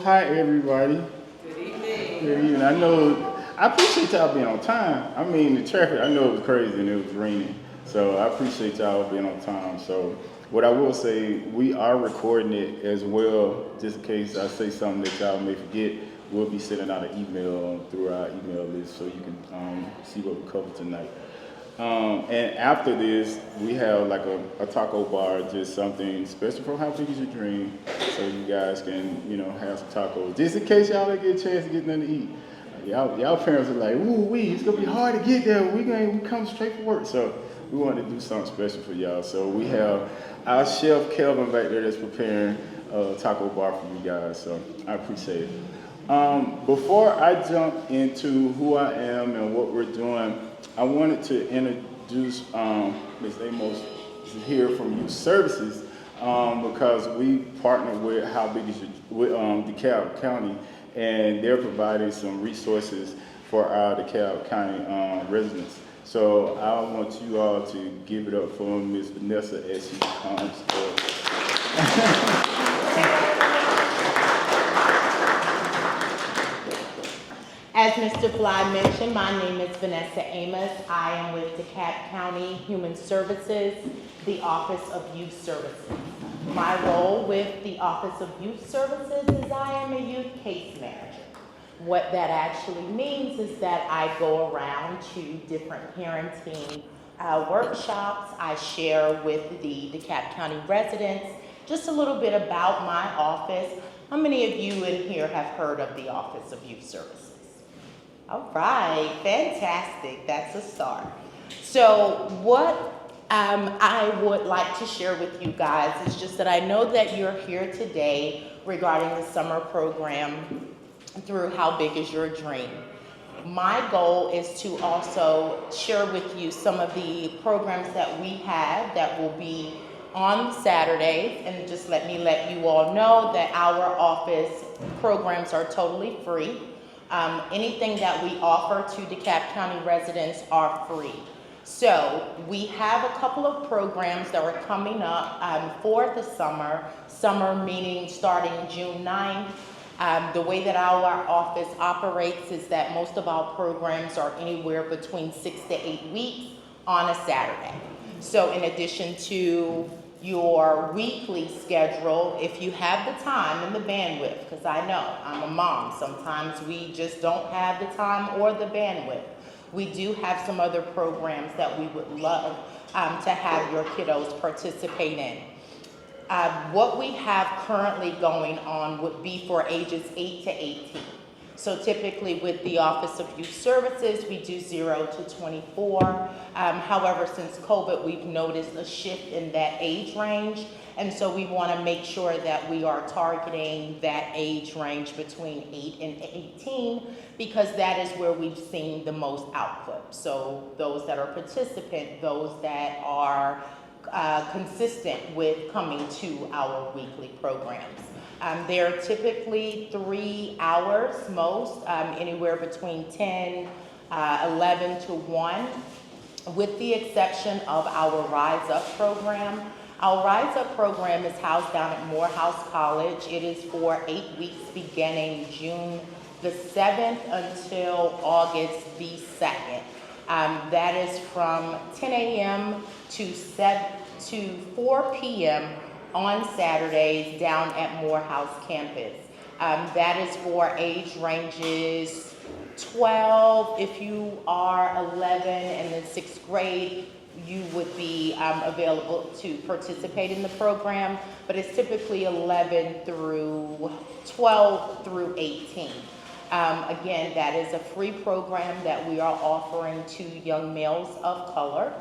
Hi, everybody. Good evening. Good evening. I appreciate y'all being on time. I mean, the traffic, I know it was crazy and it was raining. So I appreciate y'all being on time. So what I will say, we are recording it as well, just in case I say something that y'all may forget. We'll be sending out an email through our email list so you can see what we covered tonight. And after this, we have like a taco bar, just something special from How Big Is Your Dream, so you guys can, have some tacos, just in case y'all don't get a chance to get nothing to eat. Y'all parents are like, ooh, it's gonna be hard to get there. We come straight from work, so we wanted to do something special for y'all. So we have our chef Kelvin back there that's preparing a taco bar for you guys. So I appreciate it. Before I jump into who I am and what we're doing, I wanted to introduce Ms. Amos here from Youth Services because we partner with How Big Is Your, with DeKalb County, and they're providing some resources for our DeKalb County residents. So I want you all to give it up for Ms. Vanessa as she comes up. As Mr. Fly mentioned, my name is Vanessa Amos. I am with DeKalb County Human Services, the Office of Youth Services. My role with the Office of Youth Services is I am a youth case manager. What that actually means is that I go around to different parenting workshops. I share with the DeKalb County residents just a little bit about my office. How many of you in here have heard of the Office of Youth Services? All right, fantastic. That's a start. So what I would like to share with you guys is just that I know that you're here today regarding the summer program through How Big Is Your Dream. My goal is to also share with you some of the programs that we have that will be on Saturdays, and just let you all know that our office programs are totally free. Anything that we offer to DeKalb County residents are free. So we have a couple of programs that are coming up for the summer meaning starting June 9th. The way that our office operates is that most of our programs are anywhere between 6 to 8 weeks on a Saturday. So in addition to your weekly schedule, if you have the time and the bandwidth, because I know I'm a mom, sometimes we just don't have the time or the bandwidth. We do have some other programs that we would love to have your kiddos participate in. What we have currently going on would be for ages 8 to 18. So typically with the Office of Youth Services, we do 0 to 24. However, since COVID, we've noticed a shift in that age range. And so we want to make sure that we are targeting that age range between 8 and 18 because that is where we've seen the most output. So those that are participant, those that are consistent with coming to our weekly programs. They're typically 3 hours most, anywhere between 10, 11 to 1, with the exception of our Rise Up program. Our Rise Up program is housed down at Morehouse College. It is for 8 weeks beginning June the 7th until August the 2nd. That is from 10 a.m. to 4 p.m. on Saturdays down at Morehouse campus. That is for age ranges 12, if you are 11 and in 6th grade, you would be available to participate in the program, but it's typically 11 through 12 through 18. Again, that is a free program that we are offering to young males of color.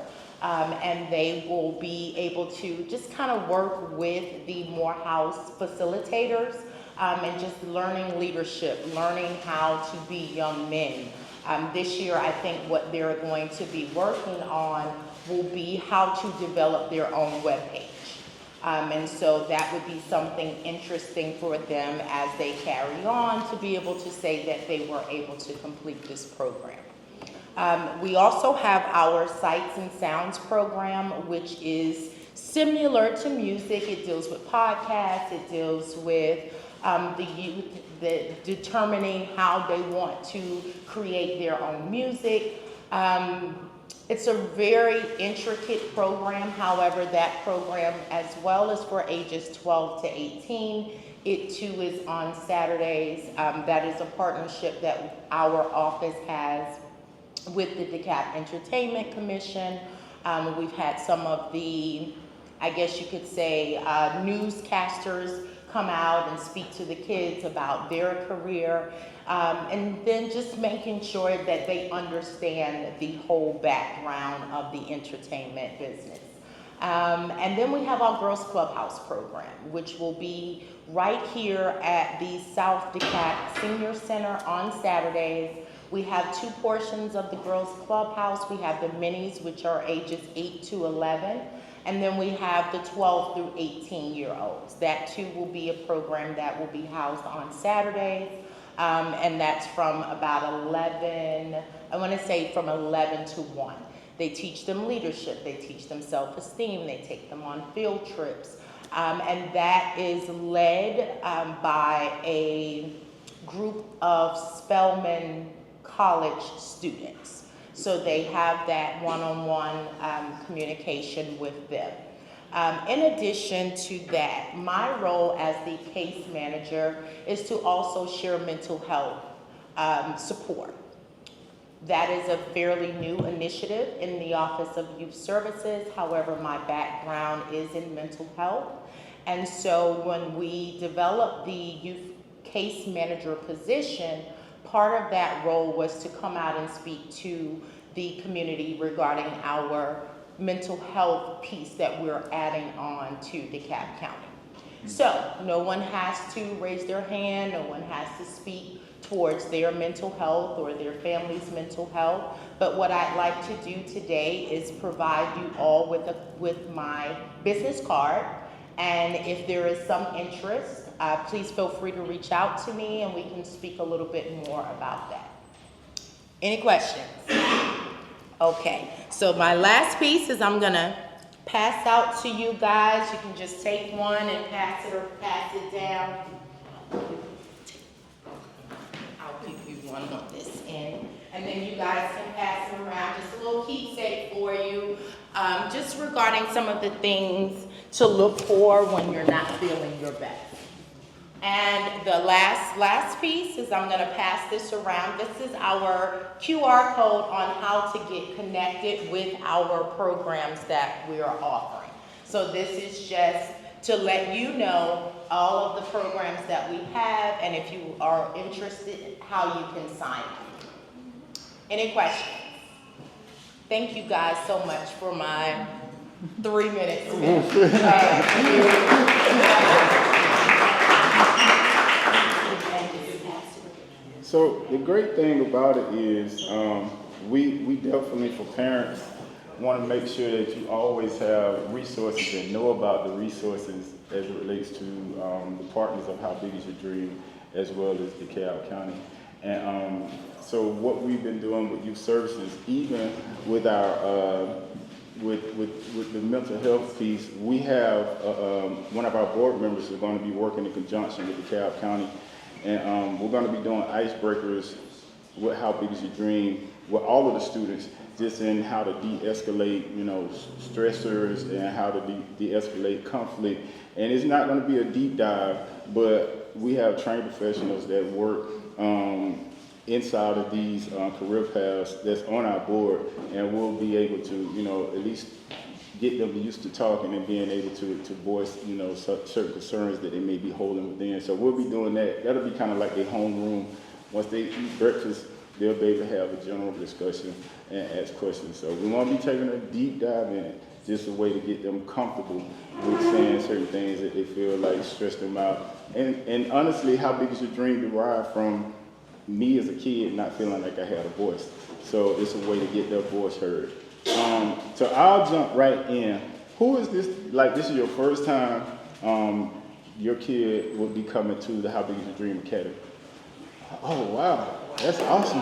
And they will be able to just kind of work with the Morehouse facilitators and just learning leadership, learning how to be young men. This year, I think what they're going to be working on will be how to develop their own webpage. And so that would be something interesting for them as they carry on to be able to say that they were able to complete this program. We also have our Sights and Sounds program, which is similar to music. It deals with podcasts, it deals with the youth, determining how they want to create their own music. It's a very intricate program. However, that program, as well as for ages 12 to 18, it too is on Saturdays. That is a partnership that our office has with the DeKalb Entertainment Commission. We've had some of the, I guess you could say, newscasters come out and speak to the kids about their career, and then just making sure that they understand the whole background of the entertainment business. And then we have our Girls Clubhouse program, which will be right here at the South DeKalb Senior Center on Saturdays. We have two portions of the Girls Clubhouse. We have the minis, which are ages 8 to 11. And then we have the 12 through 18-year-olds. That too will be a program that will be housed on Saturdays. And that's from about 11, I want to say from 11 to 1. They teach them leadership, they teach them self-esteem, they take them on field trips. And that is led by a group of Spelman College students. So they have that one-on-one communication with them. In addition to that, my role as the case manager is to also share mental health support. That is a fairly new initiative in the Office of Youth Services. However, my background is in mental health. And so when we developed the youth case manager position, part of that role was to come out and speak to the community regarding our mental health piece that we're adding on to DeKalb County. So no one has to raise their hand, no one has to speak towards their mental health or their family's mental health. But what I'd like to do today is provide you all with my business card. And if there is some interest, please feel free to reach out to me and we can speak a little bit more about that. Any questions? Okay, so my last piece is I'm gonna pass out to you guys. You can just take one and pass it down. I'll give you one on this end. And then you guys can pass them around. Just a little keepsake for you. Just regarding some of the things to look for when you're not feeling your best. And the last piece is I'm gonna pass this around. This is our QR code on how to get connected with our programs that we are offering. So this is just to let you know all of the programs that we have, and if you are interested, how you can sign up. Any questions? Thank you guys so much for my 3 minutes. So the great thing about it is we definitely, for parents, want to make sure that you always have resources and know about the resources as it relates to the partners of How Big Is Your Dream, as well as DeKalb County. And so what we've been doing with youth services, even with our with the mental health piece, we have one of our board members is going to be working in conjunction with DeKalb County. And we're going to be doing icebreakers with How Big Is Your Dream with all of the students, just in how to de-escalate, stressors and how to de-escalate conflict. And it's not going to be a deep dive, but we have trained professionals that work inside of these career paths that's on our board, and we'll be able to, at least get them used to talking and being able to voice, certain concerns that they may be holding within. So we'll be doing that. That'll be kind of like their homeroom. Once they eat breakfast, they'll be able to have a general discussion and ask questions. So we won't be taking a deep dive in it, just a way to get them comfortable with saying certain things that they feel like stress them out. And honestly, How Big Is Your Dream derived from me as a kid not feeling like I had a voice. So it's a way to get their voice heard. So I'll jump right in. Who is this? Like, this is your first time your kid will be coming to the How Big Is Your Dream Academy. Oh, wow. That's awesome.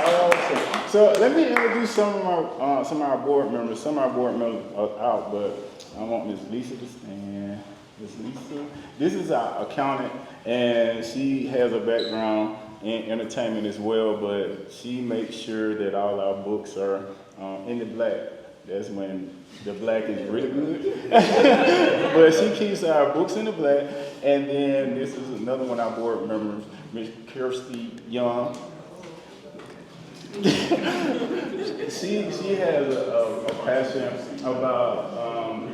Awesome. So let me introduce some of our board members. Some of our board members are out, but I want Miss Lisa to stand. Miss Lisa. This is our accountant, and she has a background in entertainment as well, but she makes sure that all our books are in the black. That's when the black is really good. But she keeps our books in the black. And then this is another one of our board members, Miss Kirsty Young. She has a passion about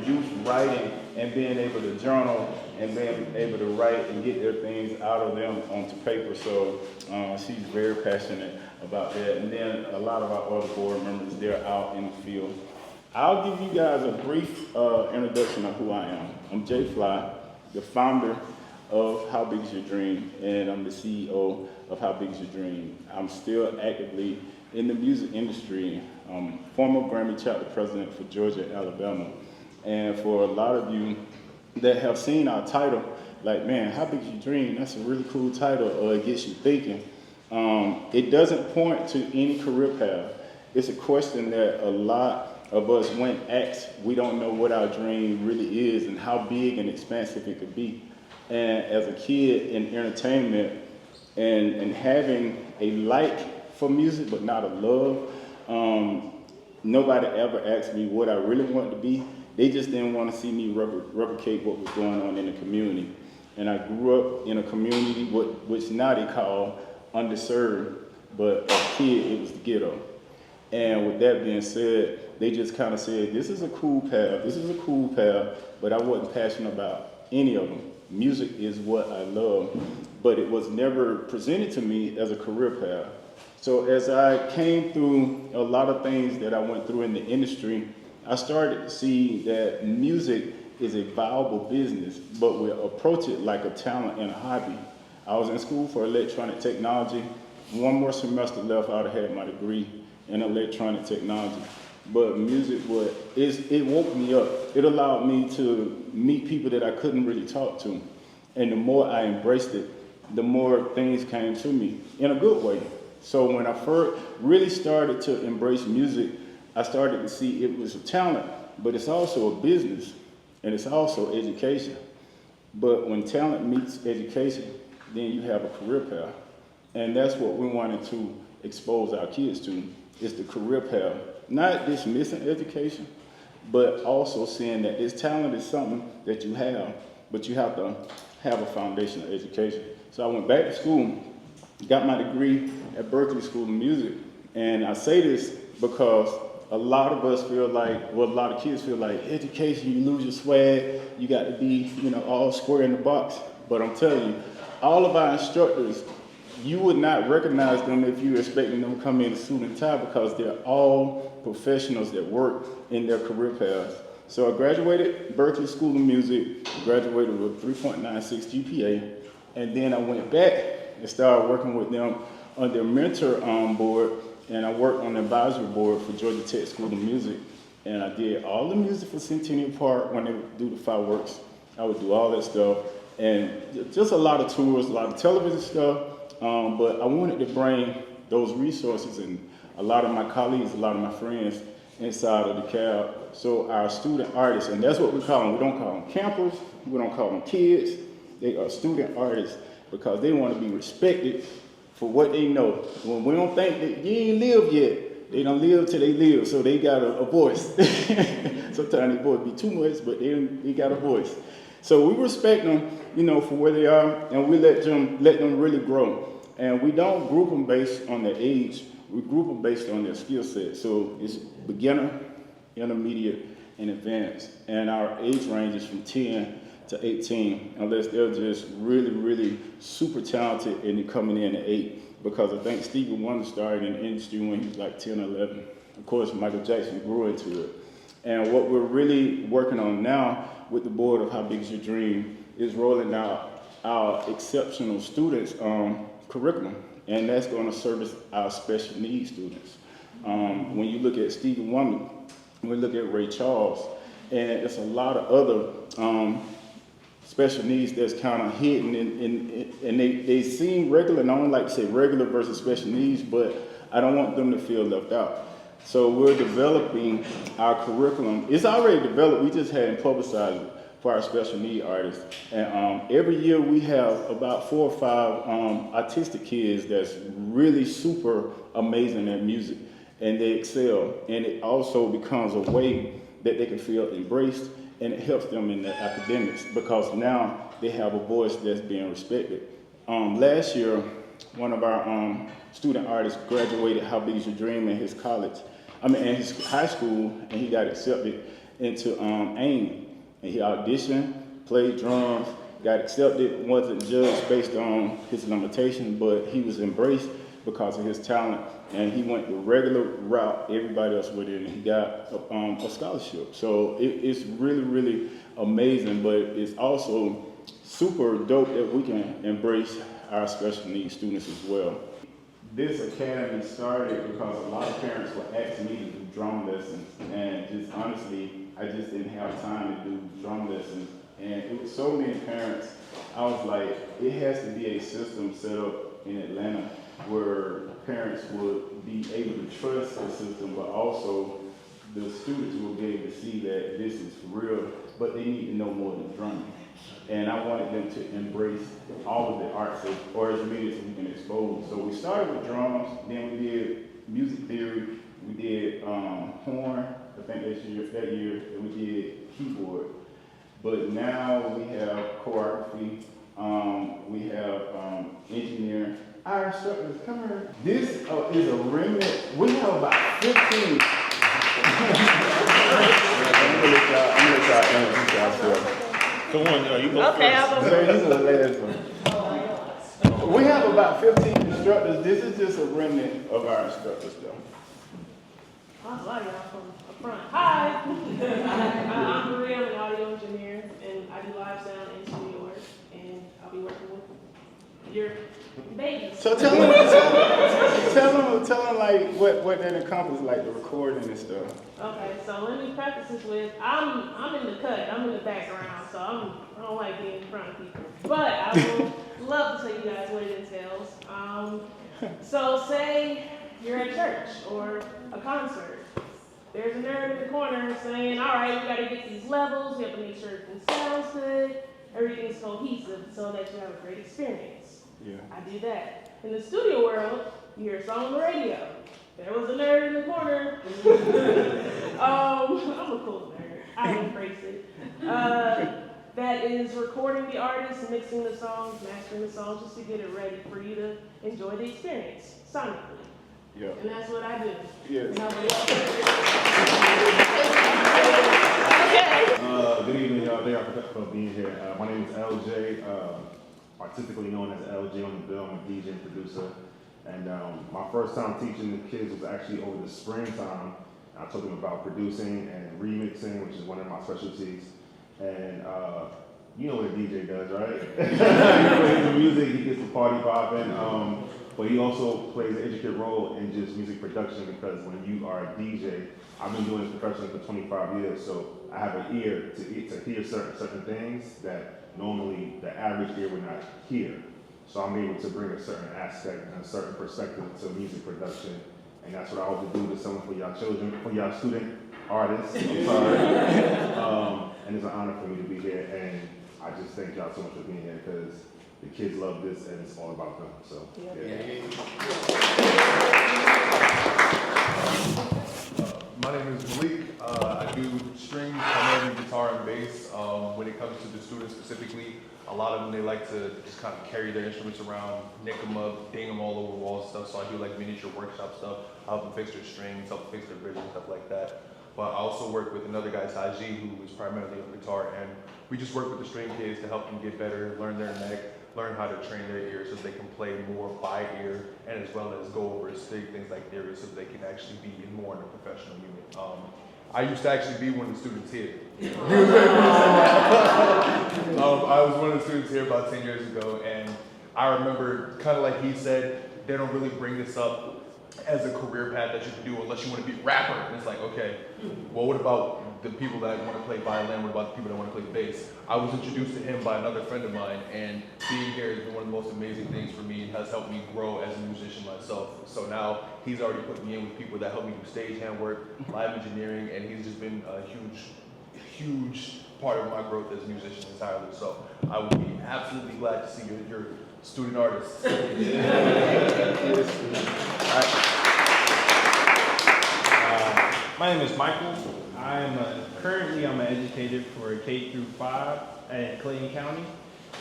youth writing and being able to journal and being able to write and get their things out of them onto paper. So she's very passionate about that. And then a lot of our other board members, they're out in the field. I'll give you guys a brief introduction of who I am. I'm Jay Fly, the founder of How Big Is Your Dream, and I'm the CEO of How Big Is Your Dream. I'm still actively in the music industry, former Grammy chapter president for Georgia and Alabama. And for a lot of you that have seen our title, like, man, How Big Is Your Dream? That's a really cool title, or it gets you thinking. It doesn't point to any career path. It's a question that a lot of us, when asked, we don't know what our dream really is and how big and expansive it could be. And as a kid in entertainment and having a like for music but not a love, nobody ever asked me what I really wanted to be. They just didn't want to see me replicate what was going on in the community. And I grew up in a community which now they call underserved, but as a kid it was the ghetto. And with that being said, they just kind of said, this is a cool path, but I wasn't passionate about any of them. Music is what I love, but it was never presented to me as a career path. So as I came through a lot of things that I went through in the industry, I started to see that music is a viable business, but we approach it like a talent and a hobby. I was in school for electronic technology. One more semester left, I would have had my degree in electronic technology. But music, it woke me up. It allowed me to meet people that I couldn't really talk to. And the more I embraced it, the more things came to me in a good way. So when I first really started to embrace music, I started to see it was a talent, but it's also a business, and it's also education. But when talent meets education, then you have a career path. And that's what we wanted to expose our kids to, is the career path. Not dismissing education, but also seeing that this talent is something that you have, but you have to have a foundation of education. So I went back to school, got my degree at Berklee School of Music, and I say this because a lot of us feel like, well, a lot of kids feel like education, you lose your swag, you got to be, all square in the box. But I'm telling you, all of our instructors, you would not recognize them if you were expecting them to come in a suit and tie, because they're all professionals that work in their career paths. So I graduated Berklee School of Music, graduated with 3.96 GPA, and then I went back and started working with them on their mentor board, and I worked on the advisory board for Georgia Tech School of Music, and I did all the music for Centennial Park when they would do the fireworks. I would do all that stuff, and just a lot of tours, a lot of television stuff. But I wanted to bring those resources and a lot of my colleagues, a lot of my friends inside of the cab. So our student artists, and that's what we call them. We don't call them campers. We don't call them kids. They are student artists because they want to be respected for what they know. When we don't think that you ain't lived yet, they don't live till they live. So they got a voice. Sometimes their voice be too much, but they got a voice. So we respect them, for where they are, and we let them really grow. And we don't group them based on their age. We group them based on their skill set. So it's beginner, intermediate, and advanced. And our age range is from 10 to 18, unless they're just really, really super talented and they're coming in at 8. Because I think Stevie Wonder started in the industry when he was like 10 or 11. Of course, Michael Jackson grew into it. And what we're really working on now with the board of How Big Is Your Dream is rolling out our exceptional students curriculum, and that's going to service our special needs students. When you look at Stevie Wonder, when we look at Ray Charles, and there's a lot of other special needs that's kind of hidden, and they seem regular, and I don't like to say regular versus special needs, but I don't want them to feel left out. So we're developing our curriculum. It's already developed, we just hadn't publicized it for our special need artists. And every year we have about 4 or 5 autistic kids that's really super amazing at music, and they excel. And it also becomes a way that they can feel embraced, and it helps them in their academics because now they have a voice that's being respected. Last year, one of our student artists graduated How Big Is Your Dream in his in his high school, and he got accepted into AIM. And he auditioned, played drums, got accepted, wasn't judged based on his limitations, but he was embraced because of his talent. And he went the regular route everybody else would, and he got a scholarship. So it's really, really amazing, but it's also super dope that we can embrace our special needs students as well. This academy started because a lot of parents were asking me to do drum lessons, and just honestly, I just didn't have time to do drum lessons. And it was so many parents, I was like, it has to be a system set up in Atlanta where parents would be able to trust the system, but also the students will be able to see that this is for real, but they need to know more than drumming. And I wanted them to embrace all of the arts, or as many as we can expose. So we started with drums, then we did music theory, we did horn, I think that year, and we did keyboard. But now we have choreography, we have engineering. Our instructors, come here. This is a remnant. We have about 15. I'm gonna let y'all introduce yourself. Come on, you go Okay, first. I'll go So this is the last one. We have about 15 instructors. This is just a remnant of our instructors, though. That's a lot of y'all from up front. Hi, I'm Maria. I'm an audio engineer, and I do live sound and studio work, and I'll be working with your babies. So tell them like what that encompasses, like the recording and stuff. Okay, so let me preface this with I'm in the cut. I'm in the background, so I don't like being in front of people. But I will love to tell you guys what it entails. So say you're at church or a concert. There's a nerd in the corner saying, all right, we got to get these levels. We have to make sure everything sounds good, everything's cohesive so that you have a great experience. Yeah. I do that. In the studio world, you hear a song on the radio. There was a nerd in the corner. I'm a cool nerd. I embrace it. That is recording the artist, mixing the songs, mastering the songs, just to get it ready for you to enjoy the experience sonically. Yeah. And that's what I do. Yes. Good evening, y'all. Thank y'all for being here. My name is LJ, artistically known as LJ on the bill. I'm a DJ and producer. And my first time teaching the kids was actually over the springtime. I told them about producing and remixing, which is one of my specialties. And you know what a DJ does, right? He plays the music, he gets the party popping. But he also plays an intricate role in just music production because when you are a DJ, I've been doing this professionally for 25 years, so I have an ear to hear certain things that normally the average ear would not hear. So I'm able to bring a certain aspect and a certain perspective to music production, and that's what I hope to do to someone for y'all children, for y'all student artists. I'm sorry. And it's an honor for me to be here, and I just thank y'all so much for being here because the kids love this and it's all about them. So yeah. My name is Malik. I do strings, primarily guitar and bass. When it comes to the students specifically, a lot of them, they like to just kind of carry their instruments around, nick them up, ding them all over walls and stuff. So I do like miniature workshop stuff, help them fix their strings, help them fix their bridges, stuff like that. But I also work with another guy, Saji, who is primarily on guitar, and we just work with the string kids to help them get better, learn their neck, learn how to train their ears so they can play more by ear, and as well as go over things like theory so they can actually be more in a professional unit. I used to actually be one of the students here. I was one of the students here about 10 years ago, and I remember, kind of like he said, they don't really bring this up as a career path that you can do unless you want to be a rapper. And it's like, okay, well, what about the people that want to play violin? What about the people that want to play bass? I was introduced to him by another friend of mine, and being here has been one of the most amazing things for me and has helped me grow as a musician myself. So now he's already put me in with people that help me do stagehand work, live engineering, and he's just been a huge part of my growth as a musician entirely. So I would be absolutely glad to see your student artists. My name is Michael. Currently I'm an educator for K through 5 at Clayton County,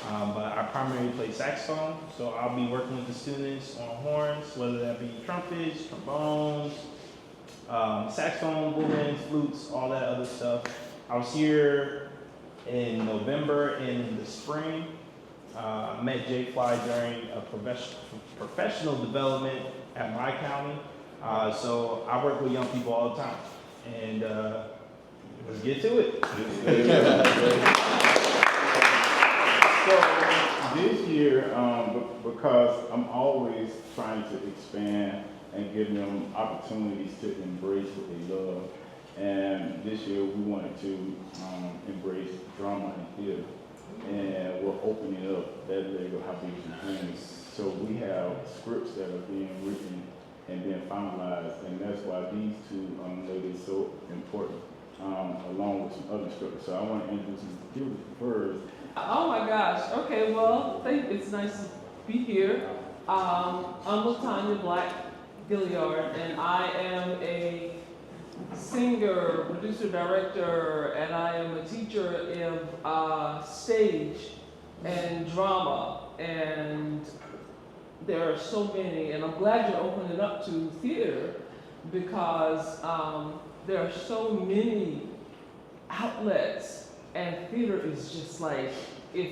but I primarily play saxophone. So I'll be working with the students on horns, whether that be trumpets, trombones, saxophone, bullwinds, flutes, all that other stuff. I was here in November and in the spring. Met Jay Fly during a professional development at my county. So I work with young people all the time. And let's get to it. So this year, because I'm always trying to expand and give them opportunities to embrace what they love, and this year we wanted to embrace drama and theater, and we're opening up that leg of how people can. So we have scripts that are being written and being finalized, and that's why these two ladies so important, along with some other scripts. So I want to introduce you first. Oh my gosh. Okay, well, it's nice to be here. I'm LaTanya Black Gilliard, and I am a singer, producer, director, and I am a teacher of stage and drama. And there are so many, and I'm glad you're opening it up to theater because there are so many outlets, and theater is just like, you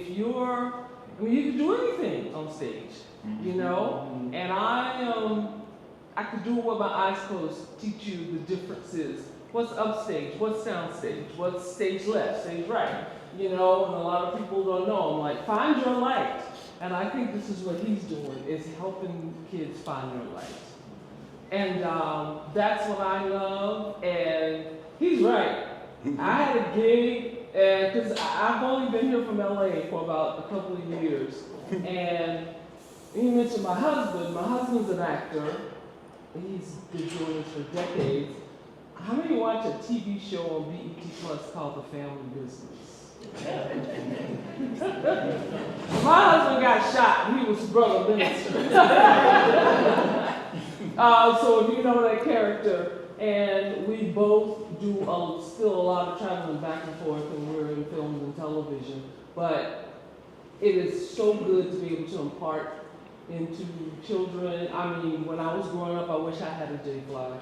can do anything on stage, you know? And I could do it with my eyes closed, teach you the differences. What's upstage, what's downstage, what's stage left, stage right, you know? And a lot of people don't know. I'm like, find your light. And I think this is what he's doing, is helping kids find their light. And that's what I love, and he's right. I had a gig, because I've only been here from LA for about a couple of years, and you mentioned my husband. My husband's an actor. He's been doing this for decades. How many watch a TV show on BET Plus called The Family Business? My husband got shot, and he was brother minister. So if you know that character, and we both do still a lot of traveling back and forth, and we're in films and television, but it is so good to be able to impart into children. I mean, when I was growing up, I wish I had a Jay Fly,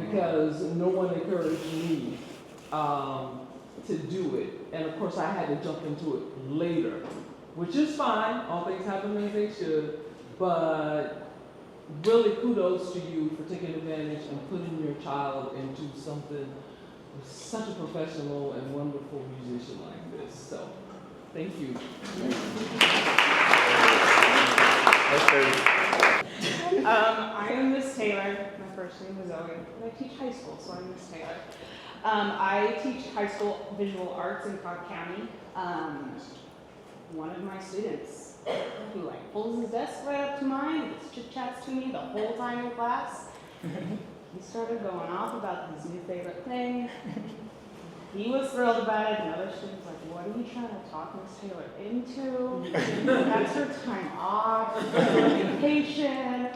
because no one encouraged me to do it. And of course I had to jump into it later, which is fine, all things happen as they should, but really kudos to you for taking advantage and putting your child into something with such a professional and wonderful musician like this. So, thank you. I am Miss Taylor. My first name is Zoe. I teach high school, so I'm Miss Taylor. I teach high school visual arts in Cobb County. One of my students who pulls his desk right up to mine, and just chit chats to me the whole time in class. He started going off about his new favorite thing. He was thrilled about it, and other students like, what are you trying to talk Miss Taylor into? That's her time off, vacation.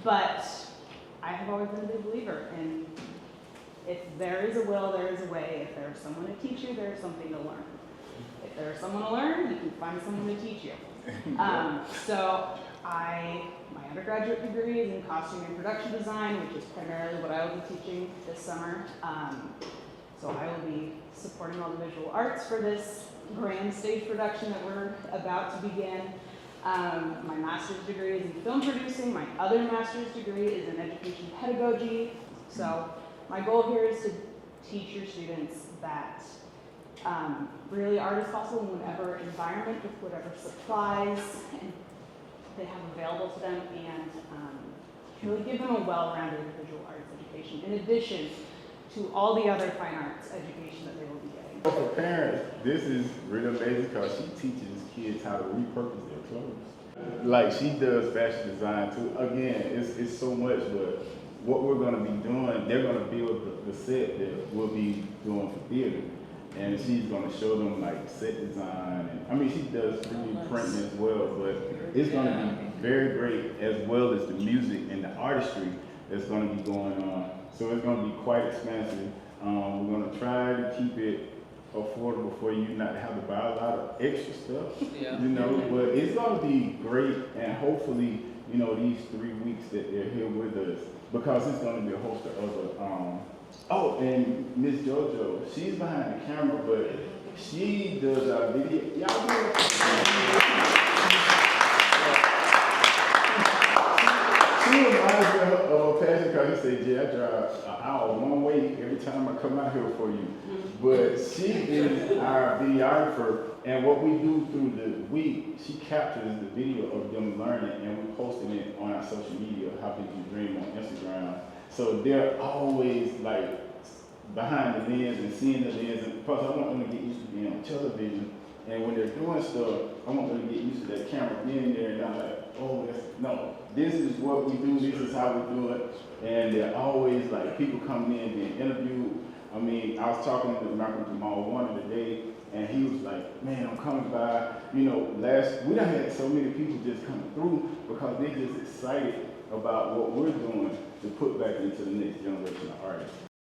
But I have always been a big believer in, if there is a will, there is a way. If there's someone to teach you, there's something to learn. If there's someone to learn, you can find someone to teach you. So my undergraduate degree is in costume and production design, which is primarily what I will be teaching this summer. So I will be supporting all the visual arts for this grand stage production that we're about to begin. My master's degree is in film producing. My other master's degree is in education pedagogy. So my goal here is to teach your students that really art is possible in whatever environment, with whatever supplies and they have available to them, and Really give them a well-rounded visual arts education, in addition to all the other fine arts education that they will be getting. For parents, this is really amazing because she teaches kids how to repurpose their clothes. Like she does fashion design too. Again, it's so much, but what we're gonna be doing, they're gonna build the set that we'll be doing for theater. And she's gonna show them like set design, and I mean she does 3D printing as well, but it's gonna be very great, as well as the music and the artistry that's gonna be going on. So it's gonna be quite expansive. We're gonna try to keep it affordable for you, not to have to buy a lot of extra stuff, you know, but it's gonna be great, and hopefully, you know, these 3 weeks that they're here with us, because it's gonna be a host of other, oh, and Miss JoJo, she's behind the camera, but she does our video. Y'all do it. She reminds me of a passion because he said, "Yeah, I drive an hour one way every time I come out here for you." But she is our videographer, and what we do through the week, she captures the video of them learning, and we posting it on our social media, How Big You Dream on Instagram. So they're always like behind the lens and seeing the lens, and plus I want them to get used to being on television. And when they're doing stuff, I want them to get used to that camera being there, and I'm like, oh, no, this is what we do, this is how we do it. And they're always like people coming in being interviewed. I mean, I was talking to Malcolm Jamal Warner today, and he was like, man, I'm coming by. You know, we done had so many people just come through because they're just excited about what we're doing to put back into the next generation of artists.